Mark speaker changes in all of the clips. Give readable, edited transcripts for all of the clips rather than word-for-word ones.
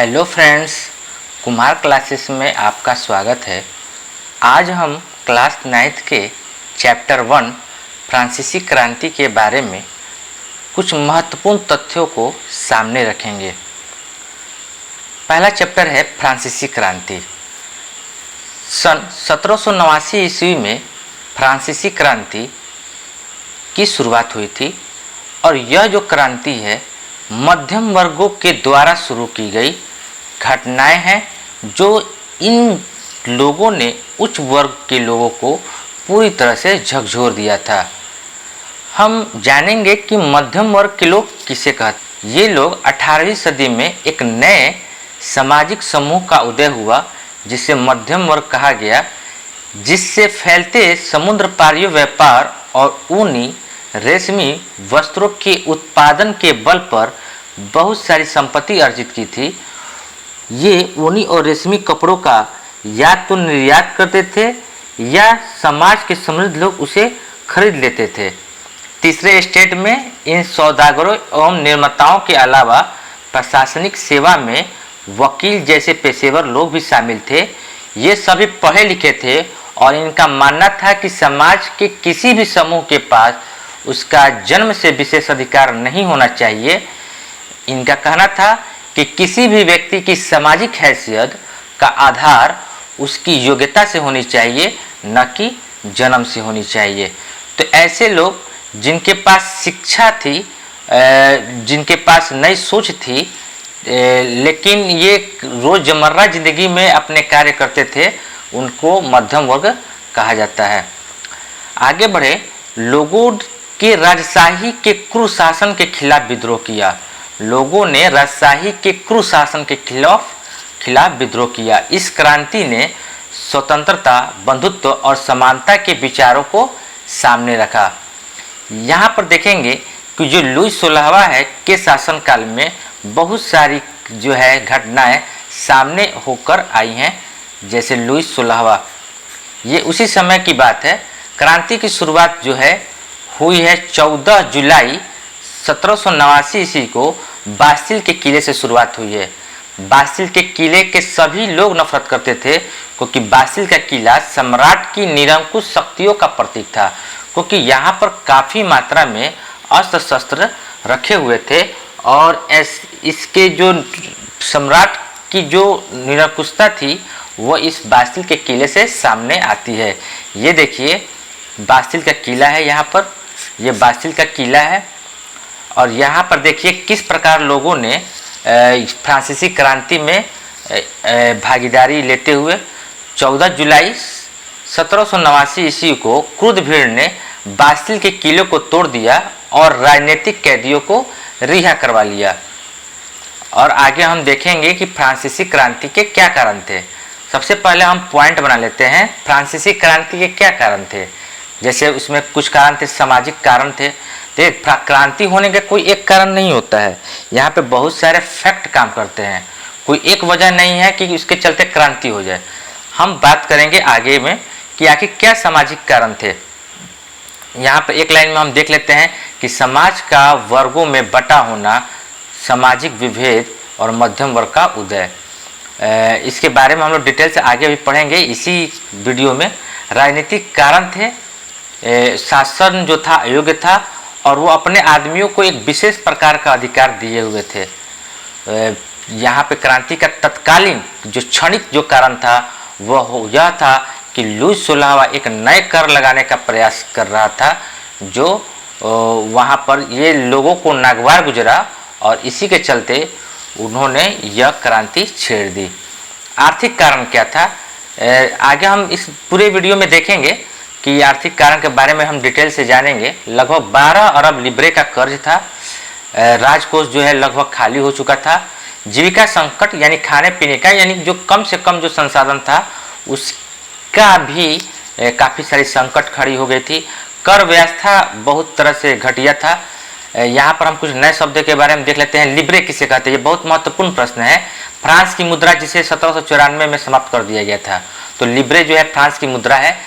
Speaker 1: Hello friends, Kumar classes में आपका स्वागत है। आज हम क्लास 9th के चैप्टर 1 फ्रांसीसी क्रांति के बारे में कुछ महत्वपूर्ण तथ्यों को सामने रखेंगे। पहला चैप्टर है फ्रांसीसी क्रांति। सन 1789 ईस्वी में फ्रांसीसी क्रांति की शुरुआत हुई थी और यह जो क्रांति है मध्यम वर्गों के द्वारा शुरू की गई घटनाएं हैं, जो इन लोगों ने उच्च वर्ग के लोगों को पूरी तरह से झकझोर दिया था। हम जानेंगे कि मध्यम वर्ग के लोग किसे कहते। ये लोग 18वीं सदी में एक नए सामाजिक समूह का उदय हुआ जिसे मध्यम वर्ग कहा गया, जिससे फैलते समुद्र पारीय व्यापार और ऊनी रेशमी वस्त्रों के उत्पादन के बल पर बहुत सारी संपत्ति अर्जित की थी। ये ऊनी और रेशमी कपड़ों का या तो निर्यात करते थे या समाज के समृद्ध लोग उसे खरीद लेते थे। तीसरे स्टेट में इन सौदागरों एवं निर्माताओं के अलावा प्रशासनिक सेवा में वकील जैसे पेशेवर लोग भी शामिल थे। ये सभी पढ़े लिखे थे और इनका मानना था कि समाज के किसी भी समूह के पास उसका जन्म से विशेष अधिकार नहीं होना चाहिए। इनका कहना था कि किसी भी व्यक्ति की सामाजिक हैसियत का आधार उसकी योग्यता से होनी चाहिए, न कि जन्म से होनी चाहिए। तो ऐसे लोग जिनके पास शिक्षा थी, जिनके पास नई सोच थी, लेकिन ये रोजमर्रा जिंदगी में अपने कार्य करते थे, उनको मध्यम वर्ग कहा जाता है। आगे बढ़े, लोगों के राजशाही के क्रूर शासन के खिलाफ विद्रोह किया। लोगों ने राजशाही के क्रूर शासन के खिलाफ विद्रोह किया। इस क्रांति ने स्वतंत्रता, बंधुत्व और समानता के विचारों को सामने रखा। यहाँ पर देखेंगे कि जो लुई 16वां है के शासनकाल में बहुत सारी जो है घटनाएं सामने होकर आई हैं। जैसे लुई 16वां, ये उसी समय की बात है। क्रांति की शुरुआत जो है हुई है 14 जुलाई 1789 ईस्वी को बास्तिल के किले से शुरुआत हुई है। बास्तिल के किले के सभी लोग नफरत करते थे, क्योंकि बास्तिल का किला सम्राट की निरंकुश शक्तियों का प्रतीक था, क्योंकि यहाँ पर काफ़ी मात्रा में अस्त्र शस्त्र रखे हुए थे और इसके जो सम्राट की जो निरंकुशता थी वो इस बास्तिल के किले से सामने आती है। ये देखिए बास्तिल का किला है, यहाँ पर ये बास्तिल का किला है और यहाँ पर देखिए किस प्रकार लोगों ने फ्रांसीसी क्रांति में भागीदारी लेते हुए 14 जुलाई 1789 ईस्वी को क्रुद्ध भीड़ ने बास्तिल के किले को तोड़ दिया और राजनीतिक कैदियों को रिहा करवा लिया। और आगे हम देखेंगे कि फ्रांसीसी क्रांति के क्या कारण थे। सबसे पहले हम पॉइंट बना लेते हैं, फ्रांसीसी क्रांति के क्या कारण थे। जैसे उसमें कुछ कारण थे, सामाजिक कारण थे। देख, क्रांति होने का कोई एक कारण नहीं होता है, यहाँ पे बहुत सारे फैक्ट काम करते हैं। कोई एक वजह नहीं है कि उसके चलते क्रांति हो जाए। हम बात करेंगे आगे में कि आखिर क्या सामाजिक कारण थे। यहाँ पे एक लाइन में हम देख लेते हैं कि समाज का वर्गों में बटा होना, सामाजिक विभेद और मध्यम वर्ग का उदय। इसके बारे में हम लोग डिटेल से आगे भी पढ़ेंगे इसी वीडियो में। राजनीतिक कारण थे, शासन जो था अयोग्य था और वो अपने आदमियों को एक विशेष प्रकार का अधिकार दिए हुए थे। यहाँ पे क्रांति का तत्कालीन जो क्षणिक जो कारण था वह यह था कि लुई 16वां एक नए कर लगाने का प्रयास कर रहा था, जो वहाँ पर ये लोगों को नागवार गुजरा और इसी के चलते उन्होंने यह क्रांति छेड़ दी। आर्थिक कारण क्या था, आगे हम इस पूरे वीडियो में देखेंगे कि आर्थिक कारण के बारे में हम डिटेल से जानेंगे। लगभग 12 अरब लिब्रे का कर्ज था। राजकोष जो है लगभग खाली हो चुका था। जीविका संकट यानी खाने पीने का, यानी जो कम से कम जो संसाधन था उसका भी काफ़ी सारी संकट खड़ी हो गई थी। कर व्यवस्था बहुत तरह से घटिया था। यहाँ पर हम कुछ नए शब्द के बारे में देख लेते हैं। लिब्रे किसे कहते हैं, ये बहुत महत्वपूर्ण प्रश्न है। फ्रांस की मुद्रा जिसे 1794 में समाप्त कर दिया गया था, तो लिब्रे जो है फ्रांस की मुद्रा है।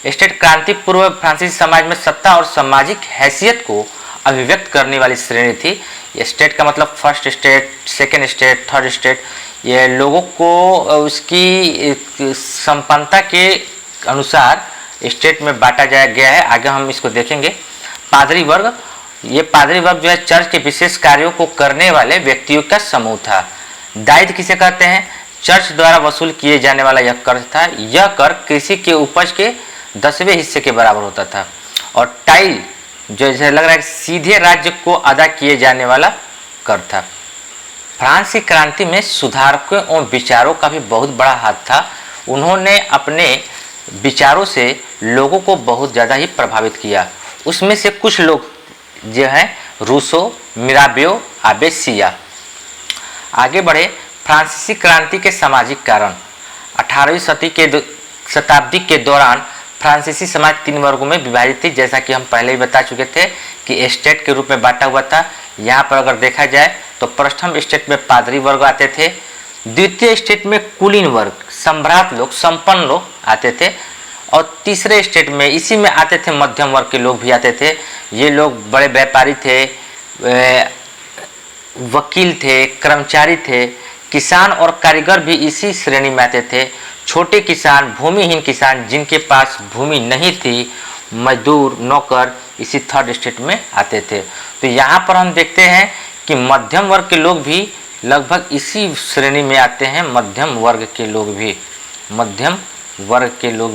Speaker 1: स्टेट क्रांति पूर्व फ्रांसीसी समाज में सत्ता और सामाजिक हैसियत को अभिव्यक्त करने वाली श्रेणी थी। स्टेट का मतलब first state, second state, third state. ये लोगों को उसकी संपन्नता के अनुसार स्टेट में बांटा जाया गया है। आगे हम इसको देखेंगे। पादरी वर्ग, ये पादरी वर्ग जो है चर्च के विशेष कार्यों को करने वाले व्यक्तियों का समूह था। दायित्व किसे कहते हैं? चर्च द्वारा वसूल किए जाने वाला यह कर था। यह कर कृषि के उपज के 10वें हिस्से के बराबर होता था। और टाइल जो जैसे लग रहा है सीधे राज्य को अदा किए जाने वाला कर था। फ्रांस की क्रांति में सुधारकों और विचारों का भी बहुत बड़ा हाथ था। उन्होंने अपने विचारों से लोगों को बहुत ज़्यादा ही प्रभावित किया। उसमें से कुछ लोग जो हैं रूसो, मिराबियो, आबे सिया। आगे बढ़े। फ्रांसीसी क्रांति के सामाजिक कारण। 18वीं शताब्दी के दौरान फ्रांसीसी समाज 3 वर्गों में विभाजित थी, जैसा कि हम पहले ही बता चुके थे कि स्टेट के रूप में बांटा हुआ था। यहाँ पर अगर देखा जाए तो प्रथम स्टेट में पादरी वर्ग आते थे, द्वितीय स्टेट में कुलीन वर्ग, सम्राट लोग, संपन्न लोग आते थे, और तीसरे स्टेट में इसी में आते थे मध्यम वर्ग के लोग भी आते थे। ये लोग बड़े व्यापारी थे, वकील थे, कर्मचारी थे, किसान और कारीगर भी इसी श्रेणी में आते थे। छोटे किसान, भूमिहीन किसान जिनके पास भूमि नहीं थी, मजदूर, नौकर इसी थर्ड स्टेट में आते थे। तो यहाँ पर हम देखते हैं कि मध्यम वर्ग के लोग भी लगभग इसी श्रेणी में आते हैं। मध्यम वर्ग के लोग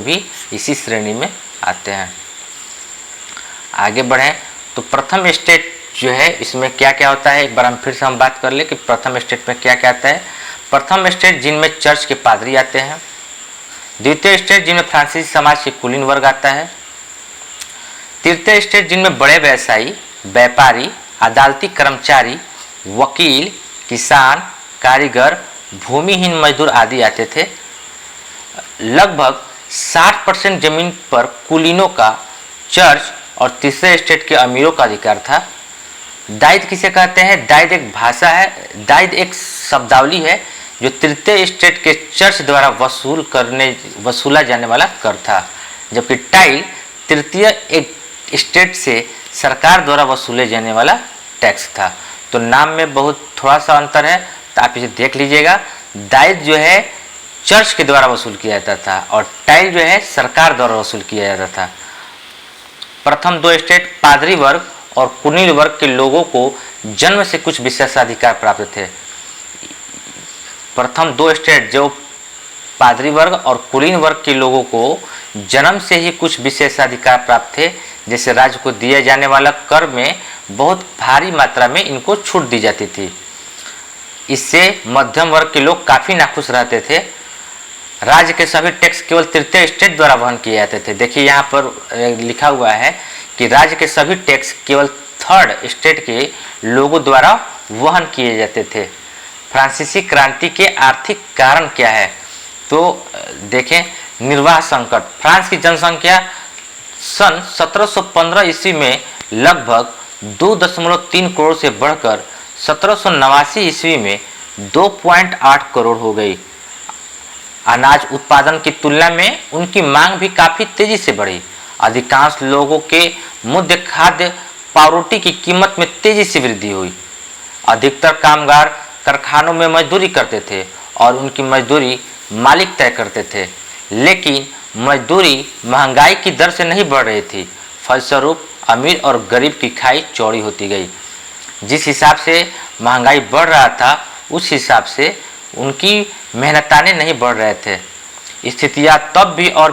Speaker 1: भी इसी श्रेणी में आते हैं। आगे बढ़ें तो प्रथम स्टेट जो है इसमें क्या क्या होता है, एक बार हम फिर से बात कर ले कि प्रथम स्टेट में क्या क्या आता है। प्रथम स्टेट जिनमें चर्च के पादरी आते हैं। द्वितीय स्टेट जिनमें फ्रांसीसी समाज के कुलीन वर्ग आता है। तृतीय स्टेट जिनमें बड़े व्यवसायी, व्यापारी, अदालती कर्मचारी, वकील, किसान, कारीगर, भूमिहीन मजदूर आदि आते थे। लगभग 60% जमीन पर कुलीनों का, चर्च और तीसरे स्टेट के अमीरों का अधिकार था। दायित्व किसे कहते हैं? दायित्व एक भाषा है, दायित्व एक शब्दावली है जो तृतीय स्टेट के चर्च द्वारा वसूला जाने वाला कर था, जबकि टाइल तृतीय एक स्टेट से सरकार द्वारा वसूले जाने वाला टैक्स था। तो नाम में बहुत थोड़ा सा अंतर है, तो आप इसे देख लीजिएगा। दायित्व जो है चर्च के द्वारा वसूल किया जाता था और टाइल जो है सरकार द्वारा वसूल किया जाता था। प्रथम 2 स्टेट पादरी वर्ग और कुलीन वर्ग के लोगों को जन्म से कुछ विशेषाधिकार प्राप्त थे। प्रथम 2 स्टेट जो पादरी वर्ग और कुलीन वर्ग के लोगों को जन्म से ही कुछ विशेषाधिकार प्राप्त थे, जैसे राज्य को दिए जाने वाला कर में बहुत भारी मात्रा में इनको छूट दी जाती थी। इससे मध्यम वर्ग के लोग काफ़ी नाखुश रहते थे। राज्य के सभी टैक्स केवल तृतीय स्टेट द्वारा वहन किए जाते थे। देखिए यहाँ पर लिखा हुआ है कि राज्य के सभी टैक्स केवल थर्ड स्टेट के लोगों द्वारा वहन किए जाते थे। फ्रांसीसी क्रांति के आर्थिक कारण क्या है? तो देखें, निर्वाह संकट। फ्रांस की जनसंख्या सन 1715 ईस्वी में लगभग 2.3 करोड़ से बढ़कर 1789 ईस्वी में 2.8 करोड़ हो गई। अनाज उत्पादन की तुलना में उनकी मांग भी काफ़ी तेजी से बढ़ी। अधिकांश लोगों के मुद्य खाद्य पावरोटी की कीमत में तेजी से वृद्धि हुई। अधिकतर कामगार कारखानों में मजदूरी करते थे और उनकी मजदूरी मालिक तय करते थे, लेकिन मजदूरी महंगाई की दर से नहीं बढ़ रही थी। फलस्वरूप अमीर और गरीब की खाई चौड़ी होती गई। जिस हिसाब से महंगाई बढ़ रहा था उस हिसाब से उनकी मेहनताने नहीं बढ़ रहे थे। स्थितियाँ तब भी और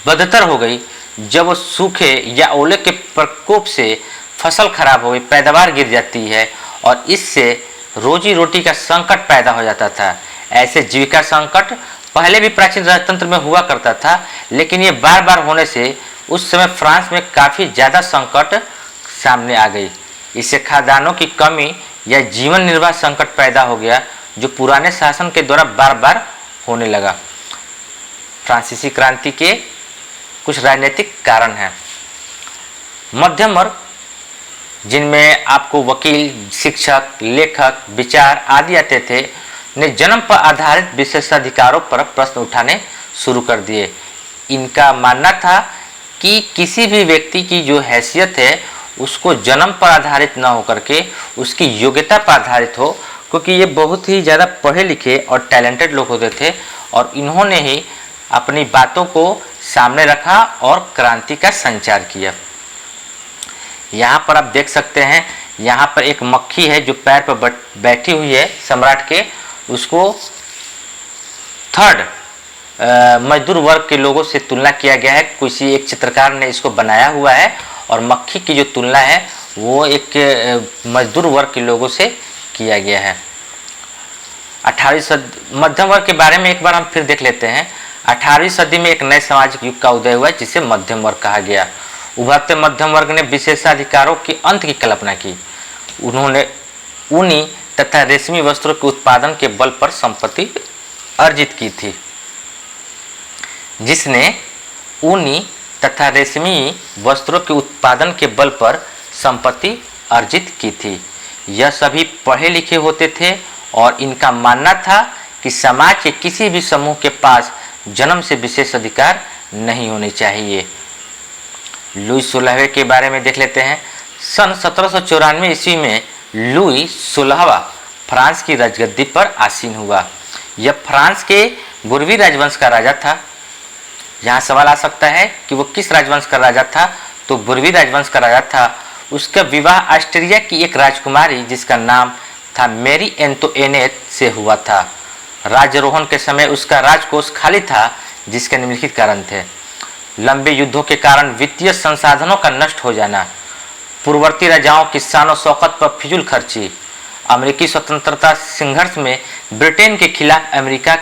Speaker 1: बदतर हो गई जब सूखे या ओले के प्रकोप से फसल खराब हो गई, पैदावार गिर जाती है और इससे रोजी रोटी का संकट पैदा हो जाता था। ऐसे जीविका संकट पहले भी प्राचीन राजतंत्र में हुआ करता था, लेकिन ये बार बार होने से उस समय फ्रांस में काफ़ी ज़्यादा संकट सामने आ गई। इससे खाद्यान्नों की कमी या जीवन निर्वाह संकट पैदा हो गया, जो पुराने शासन के द्वारा बार बार होने लगा। फ्रांसीसी क्रांति के कुछ राजनीतिक कारण हैं। मध्यम वर्ग, जिनमें आपको वकील, शिक्षक, लेखक, विचार आदि आते थे, ने जन्म पर आधारित विशेषाधिकारों पर प्रश्न उठाने शुरू कर दिए। इनका मानना था कि किसी भी व्यक्ति की जो हैसियत है उसको जन्म पर आधारित न होकर के उसकी योग्यता पर आधारित हो, क्योंकि ये बहुत ही ज़्यादा पढ़े लिखे और टैलेंटेड लोग होते थे और इन्होंने ही अपनी बातों को सामने रखा और क्रांति का संचार किया। यहाँ पर आप देख सकते हैं, यहाँ पर एक मक्खी है जो पैर पर बैठी हुई है सम्राट के, उसको थर्ड मजदूर वर्ग के लोगों से तुलना किया गया है। किसी एक चित्रकार ने इसको बनाया हुआ है और मक्खी की जो तुलना है वो एक मजदूर वर्ग के लोगों से किया गया है। 18वीं सदी मध्यम वर्ग के बारे में एक बार हम फिर देख लेते हैं। 18वीं सदी में एक नए सामाजिक युग का उदय हुआ जिसे मध्यम वर्ग कहा गया। उभरते मध्यम वर्ग ने विशेषाधिकारों के अंत की कल्पना की। उन्होंने ऊनी तथा रेशमी वस्त्रों के उत्पादन के बल पर संपत्ति अर्जित की थी। जिसने ऊनी तथा रेशमी वस्त्रों के उत्पादन के बल पर संपत्ति अर्जित की थी। यह सभी पढ़े लिखे होते थे और इनका मानना था कि समाज के किसी भी समूह के पास जन्म से विशेष अधिकार नहीं होने चाहिए। लुई 16वें के बारे में देख लेते हैं। सन 1794 ईस्वी में लुई 16वां फ्रांस की राजगद्दी पर आसीन हुआ। यह फ्रांस के बुर्बी राजवंश का राजा था। यहाँ सवाल आ सकता है कि वो किस राजवंश का राजा था, तो बुर्बी राजवंश का राजा था। उसका विवाह ऑस्ट्रिया की एक राजकुमारी जिसका नाम था मैरी एंटोइनेट से हुआ था। राज्यारोहण के समय उसका राजकोष खाली था, जिसके निम्नलिखित कारण थे। लंबे युद्धों के कारण वित्तीय संसाधनों का नष्ट हो जाना, पूर्ववर्ती राजाओं की शान और शौकत पर फिजूल खर्ची, अमेरिकी स्वतंत्रता संघर्ष में ब्रिटेन के खिलाफ अमेरिका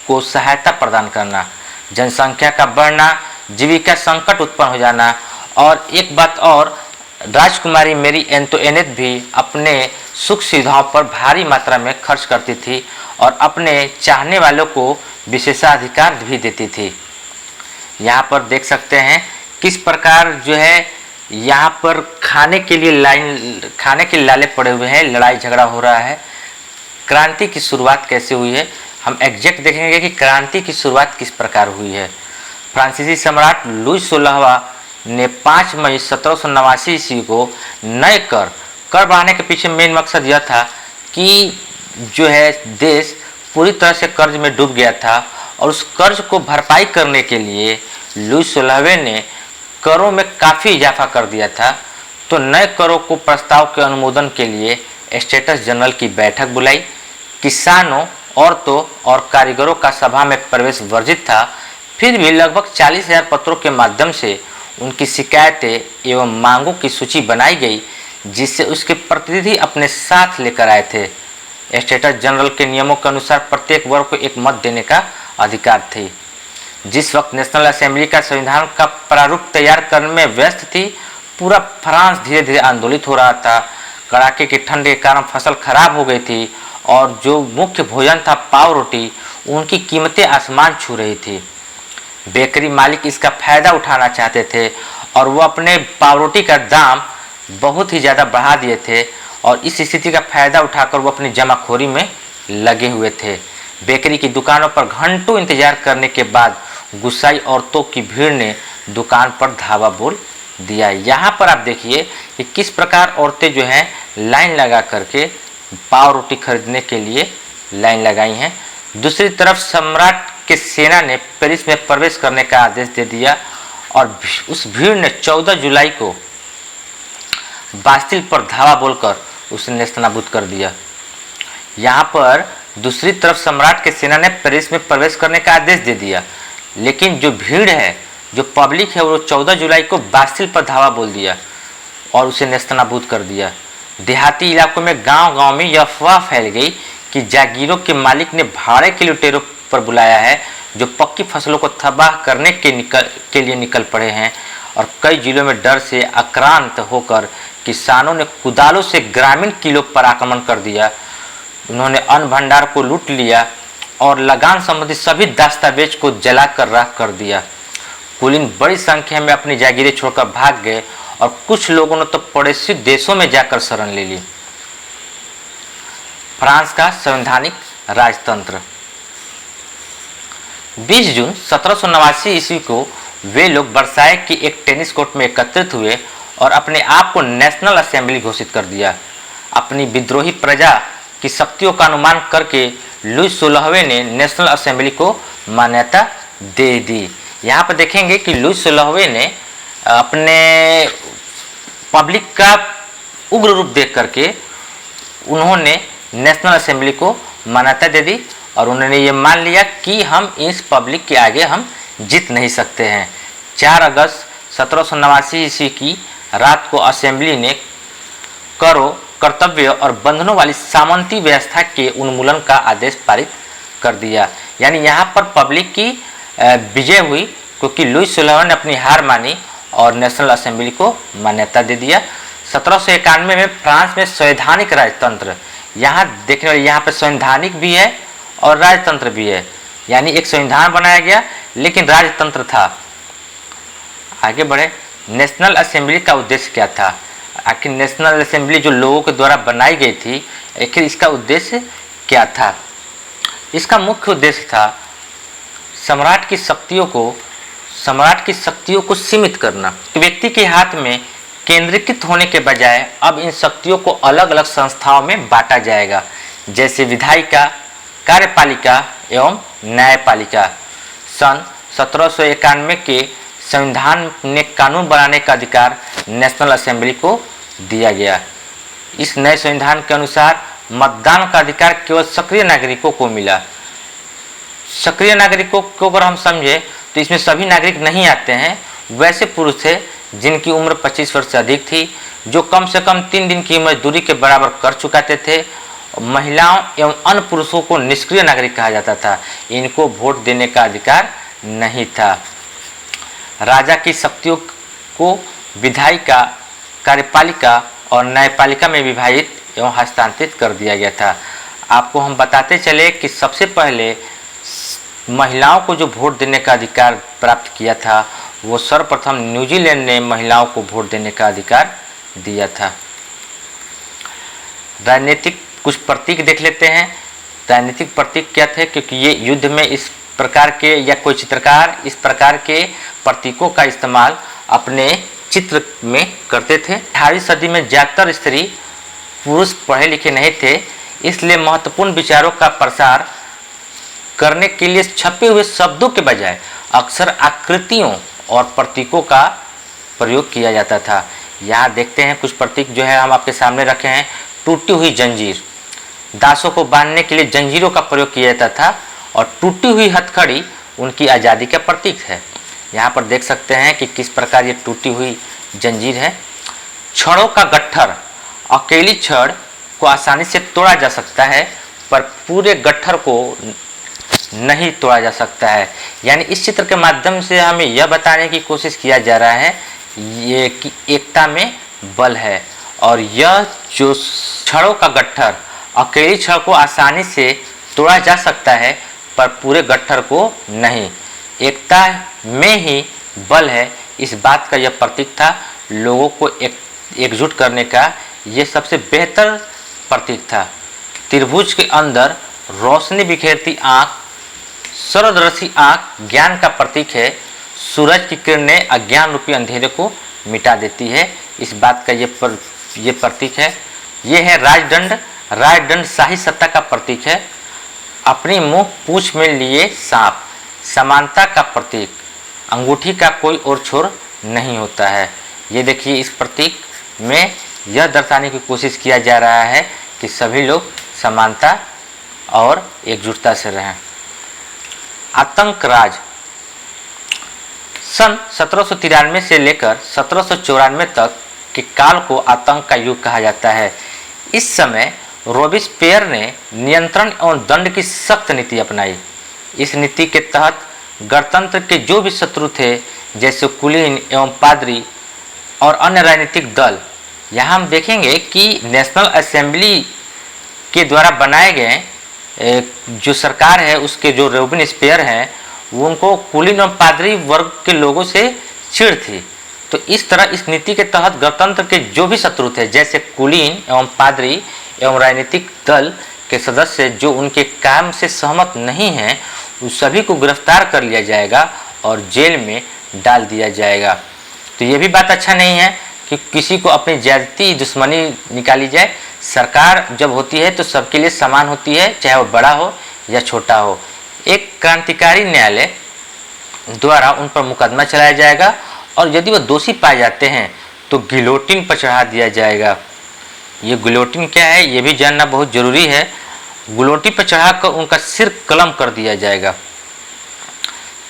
Speaker 1: को सहायता प्रदान करना, जनसंख्या का बढ़ना, जीविका संकट उत्पन्न हो जाना और एक बात और, राजकुमारी मैरी एंटोइनेट भी अपने सुख सुविधाओं पर भारी मात्रा में खर्च करती थी और अपने चाहने वालों को विशेषाधिकार भी देती थी। यहाँ पर देख सकते हैं किस प्रकार जो है यहाँ पर खाने के लाले पड़े हुए हैं, लड़ाई झगड़ा हो रहा है। क्रांति की शुरुआत कैसे हुई है हम एग्जैक्ट देखेंगे कि क्रांति की शुरुआत किस प्रकार हुई है। फ्रांसीसी सम्राट लुई 16वां ने 5 मई 1789 ईस्वी को नए कर बढ़ाने के पीछे मेन मकसद यह था कि जो है देश पूरी तरह से कर्ज में डूब गया था और उस कर्ज को भरपाई करने के लिए लुई 16वें ने करों में काफ़ी इजाफा कर दिया था। तो नए करों को प्रस्ताव के अनुमोदन के लिए स्टेट्स जनरल की बैठक बुलाई। किसानों, औरतों और कारीगरों का सभा में प्रवेश वर्जित था। फिर भी लगभग 40,000 पत्रों के माध्यम से उनकी शिकायतें एवं मांगों की सूची बनाई गई, जिससे उसके प्रतिनिधि अपने साथ लेकर आए थे। स्टेट्स जनरल के नियमों के अनुसार प्रत्येक वर्ग को एक मत देने का अधिकार थी। जिस वक्त नेशनल असेंबली का संविधान का प्रारूप तैयार करने में व्यस्त थी, पूरा फ्रांस धीरे धीरे आंदोलित हो रहा था। कड़ाके की ठंड के कारण फसल खराब हो गई थी और जो मुख्य भोजन था पाव रोटी, उनकी कीमतें आसमान छू रही थी। बेकरी मालिक इसका फायदा उठाना चाहते थे और वो अपने पाव रोटी का दाम बहुत ही ज़्यादा बढ़ा दिए थे और इस स्थिति का फायदा उठाकर वो अपनी जमाखोरी में लगे हुए थे। बेकरी की दुकानों पर घंटों इंतजार करने के बाद गुस्साई औरतों की भीड़ ने दुकान पर धावा बोल दिया। यहाँ पर आप देखिए कि किस प्रकार औरतें जो हैं लाइन लगा करके पाव रोटी खरीदने के लिए लाइन लगाई हैं। दूसरी तरफ सम्राट के सेना ने पेरिस में प्रवेश करने का आदेश दे दिया और उस भीड़ ने 14 जुलाई को बास्तिल पर धावा बोलकर उसे नेस्तनाबूद कर दिया। यहाँ पर दूसरी तरफ सम्राट के सेना ने पेरिस में प्रवेश करने का आदेश दे दिया, लेकिन जो भीड़ है, जो पब्लिक है, वो 14 जुलाई को बास्तिल पर धावा बोल दिया और उसे नेस्तनाबूद कर दिया। देहाती इलाकों में गांव-गांव में यह अफवाह फैल गई कि जागीरों के मालिक ने भाड़े के लुटेरों पर बुलाया है जो पक्की फसलों को तबाह करने के लिए निकल पड़े हैं और कई जिलों में डर से आक्रांत होकर किसानों ने कुदालों से ग्रामीण किलों पर आक्रमण कर दिया। उन्होंने अन्न भंडार को लूट लिया और लगान संबंधी सभी दस्तावेज को जलाकर राख कर दिया। कुलीन बड़ी संख्या में अपनी जागीरें छोड़कर भाग गए और कुछ लोगों ने तो पड़ोसी देशों में जाकर शरण ले ली। फ्रांस का संवैधानिक राजतंत्र। 20 जून 1789 ईस्वी को वे लोग वर्साय के एक टेनिस कोर्ट में एकत्रित हुए और अपने आप को नेशनल असेंबली घोषित कर दिया। अपनी विद्रोही प्रजा की शक्तियों का अनुमान करके लुईस 16वें ने नेशनल असेंबली को मान्यता दे दी। यहाँ पर देखेंगे कि लुईस 16वें ने अपने पब्लिक का उग्र रूप देख करके उन्होंने नेशनल असेंबली को मान्यता दे दी और उन्होंने ये मान लिया कि हम इस पब्लिक के आगे हम जीत नहीं सकते हैं। 4 अगस्त 1789 ईस्वी की रात को असेंबली ने करों, कर्तव्य और बंधनों वाली सामंती व्यवस्था के उन्मूलन का आदेश पारित कर दिया। यानी यहाँ पर पब्लिक की विजय हुई क्योंकि लुईस 16 ने अपनी हार मानी और नेशनल असेंबली को मान्यता दे दिया। 1791 में फ्रांस में संवैधानिक राजतंत्र, यहाँ देखने वाले यहाँ पर संवैधानिक भी है और राजतंत्र भी है, यानी एक संविधान बनाया गया लेकिन राजतंत्र था। आगे बढ़े, नेशनल असेंबली का उद्देश्य क्या था? आखिर नेशनल असेंबली जो लोगों के द्वारा बनाई गई थी, आखिर इसका उद्देश्य क्या था? इसका मुख्य उद्देश्य था सम्राट की शक्तियों को सीमित करना। व्यक्ति के हाथ में केंद्रीकृत होने के बजाय अब इन शक्तियों को अलग अलग संस्थाओं में बांटा जाएगा, जैसे विधायिका, कार्यपालिका एवं न्यायपालिका। सन 1791 के संविधान ने कानून बनाने का अधिकार नेशनल असेंबली को दिया गया। इस नए संविधान के अनुसार मतदान का अधिकार केवल सक्रिय नागरिकों को मिला। सक्रिय नागरिकों को अगर हम समझे तो इसमें सभी नागरिक नहीं आते हैं। वैसे पुरुष थे जिनकी उम्र 25 वर्ष से अधिक थी, जो कम से कम 3 दिन की मजदूरी के बराबर कर चुकाते थे। महिलाओं एवं अन्य पुरुषों को निष्क्रिय नागरिक कहा जाता था। इनको वोट देने का अधिकार नहीं था। राजा की शक्तियों को विधायिका, कार्यपालिका और न्यायपालिका में विभाजित एवं हस्तांतरित कर दिया गया था। आपको हम बताते चले कि सबसे पहले महिलाओं को जो वोट देने का अधिकार प्राप्त किया था, वो सर्वप्रथम न्यूजीलैंड ने महिलाओं को वोट देने का अधिकार दिया था। राजनीतिक कुछ प्रतीक देख लेते हैं। राजनीतिक प्रतीक क्या थे? क्योंकि ये युद्ध में इस प्रकार के या कोई चित्रकार इस प्रकार के प्रतीकों का इस्तेमाल अपने चित्र में करते थे। 18वीं सदी में ज़्यादातर स्त्री पुरुष पढ़े लिखे नहीं थे, इसलिए महत्वपूर्ण विचारों का प्रसार करने के लिए छपे हुए शब्दों के बजाय अक्सर आकृतियों और प्रतीकों का प्रयोग किया जाता था। यहाँ देखते हैं कुछ प्रतीक जो है हम आपके सामने रखे हैं। टूटी हुई जंजीर, दासों को बांधने के लिए जंजीरों का प्रयोग किया जाता था और टूटी हुई हथकड़ी उनकी आज़ादी का प्रतीक है। यहाँ पर देख सकते हैं कि किस प्रकार ये टूटी हुई जंजीर है। छड़ों का गट्ठर, अकेली छड़ को आसानी से तोड़ा जा सकता है पर पूरे गट्ठर को नहीं तोड़ा जा सकता है। यानी इस चित्र के माध्यम से हमें यह बताने की कोशिश किया जा रहा है ये कि एकता में बल है और यह जो छड़ों का गट्ठर, अकेली छड़ को आसानी से तोड़ा जा सकता है पर पूरे गट्ठर को नहीं। एकता में ही बल है, इस बात का यह प्रतीक था। लोगों को एकजुट करने का यह सबसे बेहतर प्रतीक था। त्रिभुज के अंदर रोशनी बिखेरती आँख, शरदरसी आँख ज्ञान का प्रतीक है। सूरज की किरणें अज्ञान रूपी अंधेरे को मिटा देती है, इस बात का ये प्रतीक है। ये है राजदंड, राजदंड शाही सत्ता का प्रतीक है। अपनी मुंह पूंछ में लिए सांप, समानता का प्रतीक। अंगूठी का कोई और छोर नहीं होता है। ये देखिए, इस प्रतीक में यह दर्शाने की कोशिश किया जा रहा है कि सभी लोग समानता और एकजुटता से रहें। आतंक राज, सन 1793 से लेकर 1794 तक के काल को आतंक का युग कहा जाता है। इस समय रोबिस्पेयर ने नियंत्रण एवं दंड की सख्त नीति अपनाई। इस नीति के तहत गणतंत्र के जो भी शत्रु थे, जैसे कुलीन एवं पादरी और अन्य राजनीतिक दल, यहाँ हम देखेंगे कि नेशनल असेंबली के द्वारा बनाए गए जो सरकार है उसके जो रोबिस्पेयर हैं वो उनको कुलीन एवं पादरी वर्ग के लोगों से चिढ़ थी। तो इस तरह इस नीति के तहत गणतंत्र के जो भी शत्रु थे, जैसे कुलीन एवं पादरी एवं राजनीतिक दल के सदस्य जो उनके काम से सहमत नहीं हैं, उस सभी को गिरफ्तार कर लिया जाएगा और जेल में डाल दिया जाएगा। तो ये भी बात अच्छा नहीं है कि किसी को अपनी ज़्यादती दुश्मनी निकाली जाए। सरकार जब होती है तो सबके लिए समान होती है, चाहे वो बड़ा हो या छोटा हो। एक क्रांतिकारी न्यायालय द्वारा उन पर मुकदमा चलाया जाएगा और यदि वो दोषी पाए जाते हैं तो गिलोटिन पर चढ़ा दिया जाएगा। ये गिलोटिन क्या है ये भी जानना बहुत ज़रूरी है। गिलोटिन पर चढ़ाकर उनका सिर कलम कर दिया जाएगा।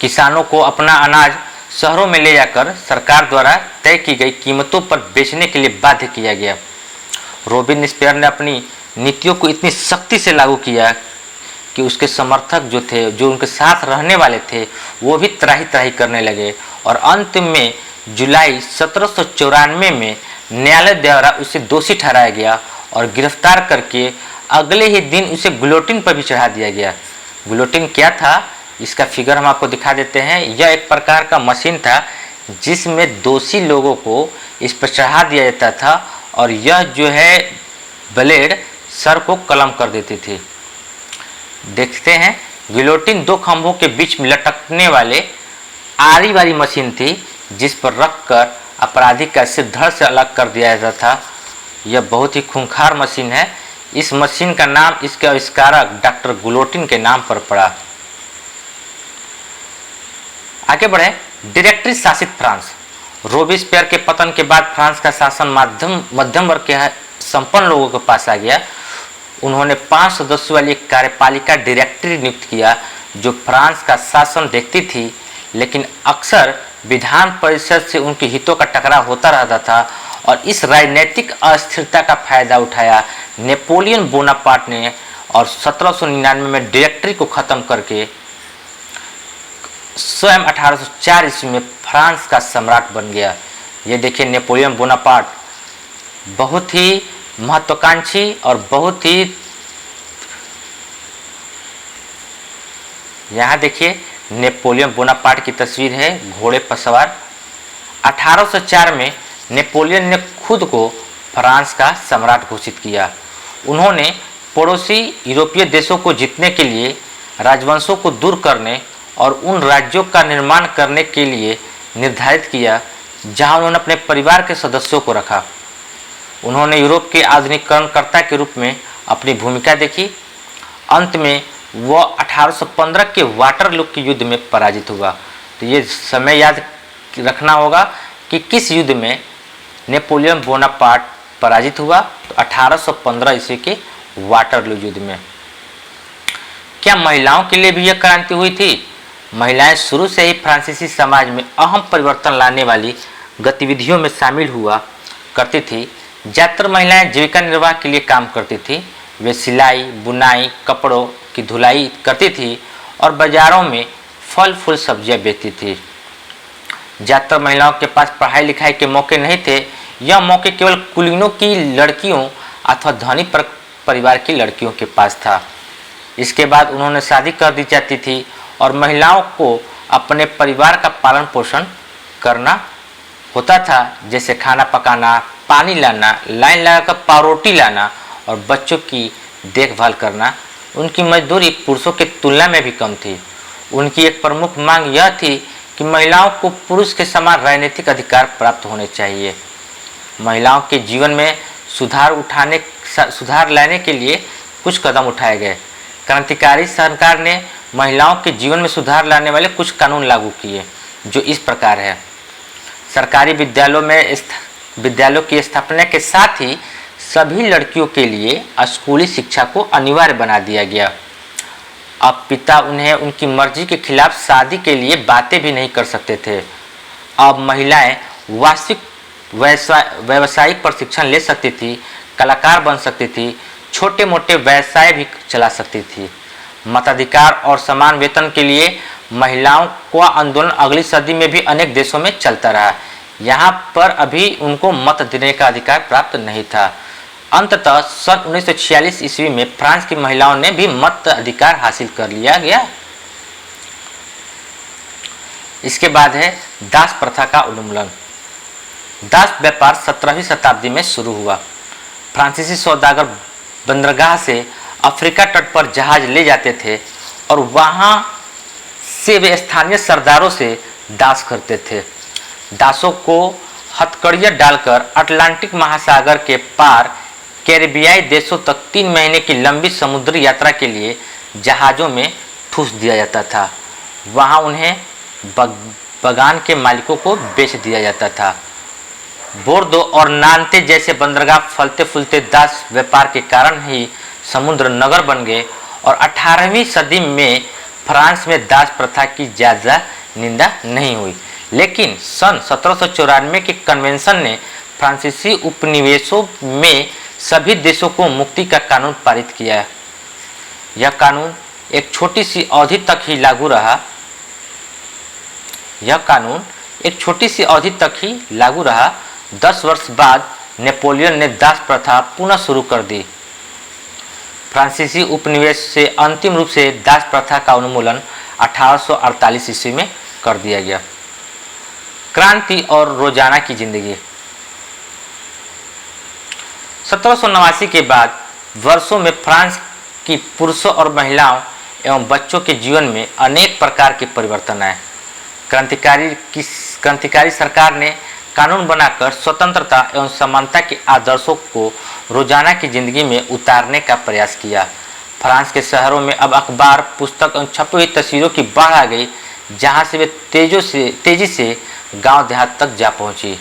Speaker 1: किसानों को अपना अनाज शहरों में ले जाकर सरकार द्वारा तय की गई कीमतों पर बेचने के लिए बाध्य किया गया। रॉबिन्सपियर ने अपनी नीतियों को इतनी सख्ती से लागू किया कि उसके समर्थक जो थे, जो उनके साथ रहने वाले थे, वो भी त्राही त्राही करने लगे और अंत में जुलाई 1794 में न्यायालय द्वारा उसे दोषी ठहराया गया और गिरफ्तार करके अगले ही दिन उसे गिलोटिन पर भी चढ़ा दिया गया। गिलोटिन क्या था इसका फिगर हम आपको दिखा देते हैं। यह एक प्रकार का मशीन था जिसमें दोषी लोगों को इस पर चढ़ा दिया जाता था और यह जो है ब्लेड सर को कलम कर देती थी। देखते हैं गिलोटिन दो खंभों के बीच में लटकने वाले आरी वाली मशीन थी जिस पर रखकर अपराधी का सिर धड़ से अलग कर दिया जाता था। यह बहुत ही खूंखार मशीन है। इस मशीन का नाम इसके आविष्कारक डॉक्टर गिलोटिन के नाम पर पड़ा। आगे बढ़े, डायरेक्टरी शासित फ्रांस। रॉबिन्सपियर के पतन के बाद फ्रांस का शासन मध्यम वर्ग के संपन्न लोगों के पास आ गया। उन्होंने 5 सदस्यों वाली एक कार्यपालिका डायरेक्टरी नियुक्त किया जो फ्रांस का शासन देखती थी, लेकिन अक्सर विधान परिषद से उनके हितों का टकराव होता रहता था और इस राजनीतिक अस्थिरता का फायदा उठाया नेपोलियन बोनापार्ट ने और 1799 में डायरेक्टरी को खत्म करके स्वयं 1804 ईस्वी में फ्रांस का सम्राट बन गया। ये देखिए नेपोलियन बोनापार्ट बहुत ही महत्वाकांक्षी और बहुत ही, यहाँ देखिए नेपोलियन बोनापार्ट की तस्वीर है घोड़े पर सवार। 1804 में नेपोलियन ने खुद को फ्रांस का सम्राट घोषित किया। उन्होंने पड़ोसी यूरोपीय देशों को जीतने के लिए राजवंशों को दूर करने और उन राज्यों का निर्माण करने के लिए निर्धारित किया जहां उन्होंने अपने परिवार के सदस्यों को रखा। उन्होंने यूरोप के आधुनिकीकरणकर्ता के रूप में अपनी भूमिका देखी। अंत में वह 1815 के वाटरलू के युद्ध में पराजित हुआ। तो ये समय याद रखना होगा कि किस युद्ध में नेपोलियन बोनापार्ट पराजित हुआ। तो 1815 ईस्वी के वाटरलू युद्ध में। क्या महिलाओं के लिए भी यह क्रांति हुई थी? महिलाएं शुरू से ही फ्रांसीसी समाज में अहम परिवर्तन लाने वाली गतिविधियों में शामिल हुआ करती थी। ज़्यादातर महिलाएं जीविका निर्वाह के लिए काम करती थी। वे सिलाई, बुनाई, कपड़ों की धुलाई करती थी और बाजारों में फल फूल सब्जियां बेचती थी। ज़्यादातर महिलाओं के पास पढ़ाई लिखाई के मौके नहीं थे। यह मौके केवल कुलीनों की लड़कियों अथवा धनी परिवार की लड़कियों के पास था। इसके बाद उन्होंने शादी कर दी जाती थी और महिलाओं को अपने परिवार का पालन पोषण करना होता था, जैसे खाना पकाना, पानी लाना, लाइन लगाकर पावरोटी लाना और बच्चों की देखभाल करना। उनकी मजदूरी पुरुषों की तुलना में भी कम थी। उनकी एक प्रमुख मांग यह थी कि महिलाओं को पुरुष के समान राजनीतिक अधिकार प्राप्त होने चाहिए। महिलाओं के जीवन में सुधार लाने के लिए कुछ कदम उठाए गए। क्रांतिकारी सरकार ने महिलाओं के जीवन में सुधार लाने वाले कुछ कानून लागू किए जो इस प्रकार है। सरकारी विद्यालयों की स्थापना के साथ ही सभी लड़कियों के लिए स्कूली शिक्षा को अनिवार्य बना दिया गया। अब पिता उन्हें उनकी मर्जी के खिलाफ शादी के लिए बातें भी नहीं कर सकते थे। अब महिलाएं व्यावसायिक प्रशिक्षण ले सकती थी, कलाकार बन सकती थी, छोटे मोटे व्यवसाय भी चला सकती थी। मताधिकार और समान वेतन के लिए महिलाओं का आंदोलन अगली सदी में भी अनेक देशों में चलता रहा। यहाँ पर अभी उनको मत देने का अधिकार प्राप्त नहीं था। अंततः सन 1946 ईस्वी में फ्रांस की महिलाओं ने भी मत अधिकार हासिल कर लिया गया। इसके बाद है दास प्रथा का उन्मूलन। दास व्यापार 17वीं शताब्दी में शुरू हुआ। फ्रांसीसी सौदागर बंदरगाह से अफ्रीका तट पर जहाज ले जाते थे और वहां से वे स्थानीय सरदारों से दास करते थे। दासों को हथकड़ियाँ डालकर अटलांटिक महासागर के पार कैरिबियाई देशों तक 3 महीने की लंबी समुद्री यात्रा के लिए जहाज़ों में ठूस दिया जाता था। वहाँ उन्हें बगान के मालिकों को बेच दिया जाता था। बोर्दो और नान्ते जैसे बंदरगाह फलते फूलते दास व्यापार के कारण ही समुद्र नगर बन गए और 18वीं सदी में फ्रांस में दास प्रथा की ज़्यादा निंदा नहीं हुई। लेकिन सन 1794 के कन्वेंशन ने फ्रांसीसी उपनिवेशों में सभी देशों को मुक्ति का कानून पारित किया। यह कानून एक छोटी सी अवधि तक ही लागू रहा। 10 वर्ष बाद नेपोलियन ने दास प्रथा पुनः शुरू कर दी। फ्रांसीसी उपनिवेश से अंतिम रूप से दास प्रथा का उन्मूलन 1848 ईस्वी में कर दिया गया। क्रांति और रोजाना की जिंदगी। 1789 के बाद वर्षों में फ्रांस की पुरुषों और महिलाओं एवं बच्चों के जीवन में अनेक प्रकार के परिवर्तन आए। क्रांतिकारी सरकार ने कानून बनाकर स्वतंत्रता एवं समानता के आदर्शों को रोजाना की जिंदगी में उतारने का प्रयास किया। फ्रांस के शहरों में अब अखबार, पुस्तक एवं छपी हुई तस्वीरों की बाढ़ आ गई, जहां से वे तेजी से गांव देहात तक जा पहुंची।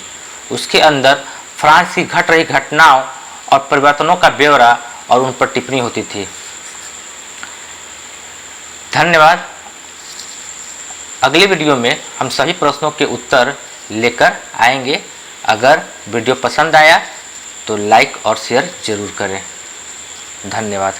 Speaker 1: उसके अंदर फ्रांस की घट रही घटनाओं और परिवर्तनों का ब्यौरा और उन पर टिप्पणी होती थी। धन्यवाद। अगले वीडियो में हम सभी प्रश्नों के उत्तर लेकर आएंगे। अगर वीडियो पसंद आया तो लाइक और शेयर जरूर करें। धन्यवाद।